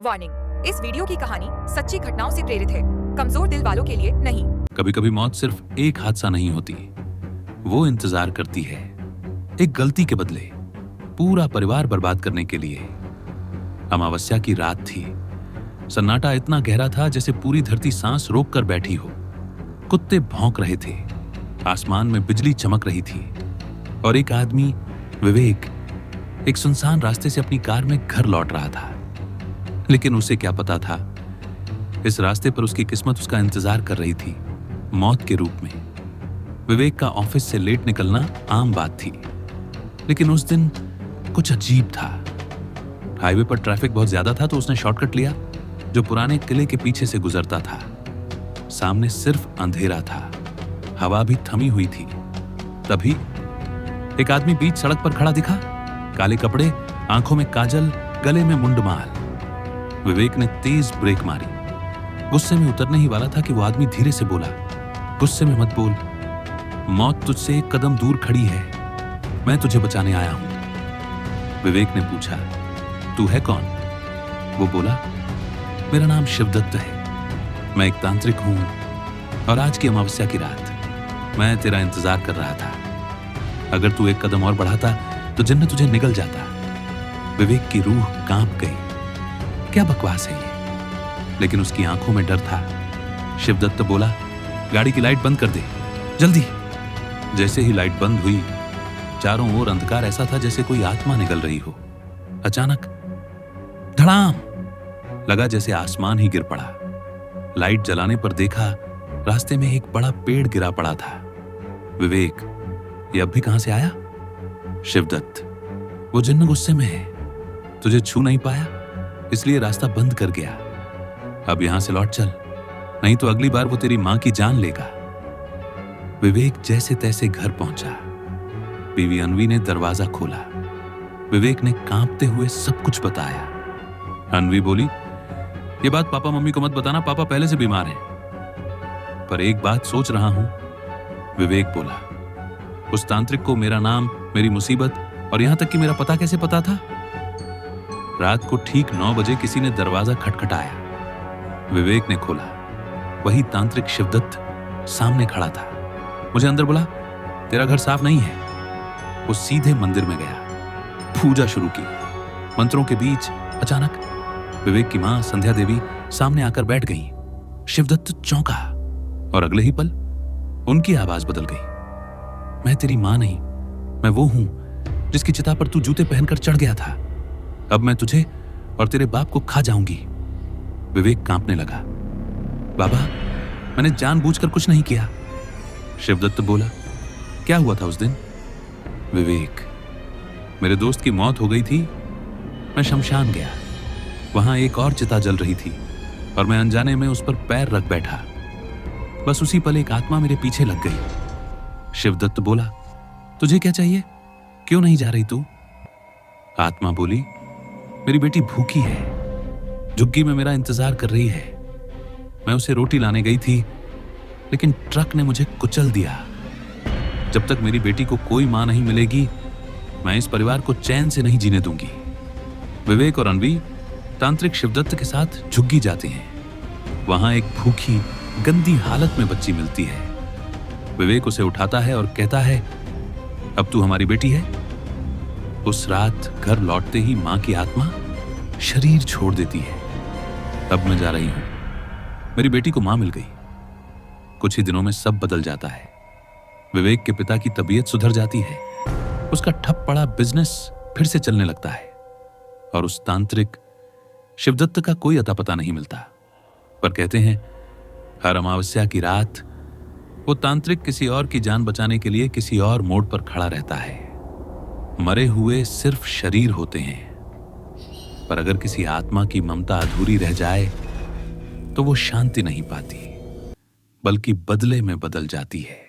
Warning, इस video की कहानी सच्ची घटनाओं से प्रेरित है, कमजोर दिल वालों के लिए नहीं। कभी कभी मौत सिर्फ एक हादसा नहीं होती, वो इंतजार करती है एक गलती के बदले पूरा परिवार बर्बाद करने के लिए। अमावस्या की रात थी। सन्नाटा इतना गहरा था जैसे पूरी धरती सांस रोक कर बैठी हो। कुत्ते भौंक रहे थे, आसमान में बिजली चमक रही थी और एक आदमी, विवेक, एक सुनसान रास्ते से अपनी कार में घर लौट रहा था। लेकिन उसे क्या पता था, इस रास्ते पर उसकी किस्मत उसका इंतजार कर रही थी, मौत के रूप में। विवेक का ऑफिस से लेट निकलना आम बात थी, लेकिन उस दिन कुछ अजीब था। हाईवे पर ट्रैफिक बहुत ज्यादा था तो उसने शॉर्टकट लिया जो पुराने किले के पीछे से गुजरता था। सामने सिर्फ अंधेरा था, हवा भी थमी हुई थी। तभी एक आदमी बीच सड़क पर खड़ा दिखा, काले कपड़े, आंखों में काजल, गले में मुंडमाल। विवेक ने तेज ब्रेक मारी। गुस्से में उतरने ही वाला था कि वो आदमी धीरे से बोला, गुस्से में मत बोल, मौत तुझसे एक कदम दूर खड़ी है, मैं तुझे बचाने आया हूं। विवेक ने पूछा, तू है कौन? वो बोला, मेरा नाम शिवदत्त है, मैं एक तांत्रिक हूं और आज की अमावस्या की रात मैं तेरा इंतजार कर रहा था। अगर तू एक कदम और बढ़ाता तो जन्नत तुझे निगल जाता। विवेक की रूह कांप गई। क्या बकवास है ये? लेकिन उसकी आंखों में डर था। शिवदत्त बोला, गाड़ी की लाइट बंद कर दे, जल्दी। जैसे ही लाइट बंद हुई, चारों ओर अंधकार ऐसा था जैसे कोई आत्मा निकल रही हो। अचानक धड़ाम लगा, जैसे आसमान ही गिर पड़ा। लाइट जलाने पर देखा, रास्ते में एक बड़ा पेड़ गिरा पड़ा था। विवेक, ये अब भी कहां से आया? शिवदत्त, वो जिन्न गुस्से में है, तुझे छू नहीं पाया इसलिए रास्ता बंद कर गया। अब यहां से लौट चल, नहीं तो अगली बार वो तेरी मां की जान लेगा। विवेक जैसे तैसे घर पहुंचा। बीवी अनवी ने दरवाजा खोला। विवेक ने कांपते हुए सब कुछ बताया। अनवी बोली, ये बात पापा मम्मी को मत बताना, पापा पहले से बीमार हैं। पर एक बात सोच रहा हूं, विवेक बोला। उस तांत्रिक को मेरा नाम, मेरी मुसीबत और यहां तक कि मेरा पता कैसे पता था? रात को ठीक 9 बजे किसी ने दरवाजा खटखटाया। विवेक ने खोला। वही तांत्रिक शिवदत्त सामने खड़ा था। मुझे अंदर बुला, तेरा घर साफ नहीं है। वो सीधे मंदिर में गया, पूजा शुरू की। मंत्रों के बीच अचानक विवेक की मां संध्या देवी सामने आकर बैठ गई। शिवदत्त चौंका और अगले ही पल उनकी आवाज बदल गई। मैं तेरी मां नहीं, मैं वो हूं जिसकी चिता पर तू जूते पहनकर चढ़ गया था। अब मैं तुझे और तेरे बाप को खा जाऊंगी। विवेक कांपने लगा। बाबा, मैंने जानबूझकर कुछ नहीं किया। शिवदत्त बोला, क्या हुआ था उस दिन? विवेक, मेरे दोस्त की मौत हो गई थी, मैं शमशान गया। वहां एक और चिता जल रही थी और मैं अनजाने में उस पर पैर रख बैठा। बस उसी पल एक आत्मा मेरे पीछे लग गई। शिवदत्त बोला, तुझे क्या चाहिए, क्यों नहीं जा रही तू? आत्मा बोली, मेरी बेटी भूखी है, झुग्गी में मेरा इंतजार कर रही है। मैं उसे रोटी लाने गई थी, लेकिन ट्रक ने मुझे कुचल दिया। जब तक मेरी बेटी को कोई मां नहीं मिलेगी, मैं इस परिवार को चैन से नहीं जीने दूंगी। विवेक और अनवी तांत्रिक शिवदत्त के साथ झुग्गी जाते हैं। वहां एक भूखी, गंदी हालत में बच्ची मिलती है। विवेक उसे उठाता है और कहता है, अब तू हमारी बेटी है। उस रात घर लौटते ही मां की आत्मा शरीर छोड़ देती है। अब मैं जा रही हूं, मेरी बेटी को मां मिल गई। कुछ ही दिनों में सब बदल जाता है। विवेक के पिता की तबीयत सुधर जाती है। उसका ठप पड़ा बिजनेस फिर से चलने लगता है और उस तांत्रिक शिवदत्त का कोई अता पता नहीं मिलता। पर कहते हैं, हर अमावस्या की रात वो तांत्रिक किसी और की जान बचाने के लिए किसी और मोड़ पर खड़ा रहता है। मरे हुए सिर्फ शरीर होते हैं, पर अगर किसी आत्मा की ममता अधूरी रह जाए तो वो शांति नहीं पाती, बल्कि बदले में बदल जाती है।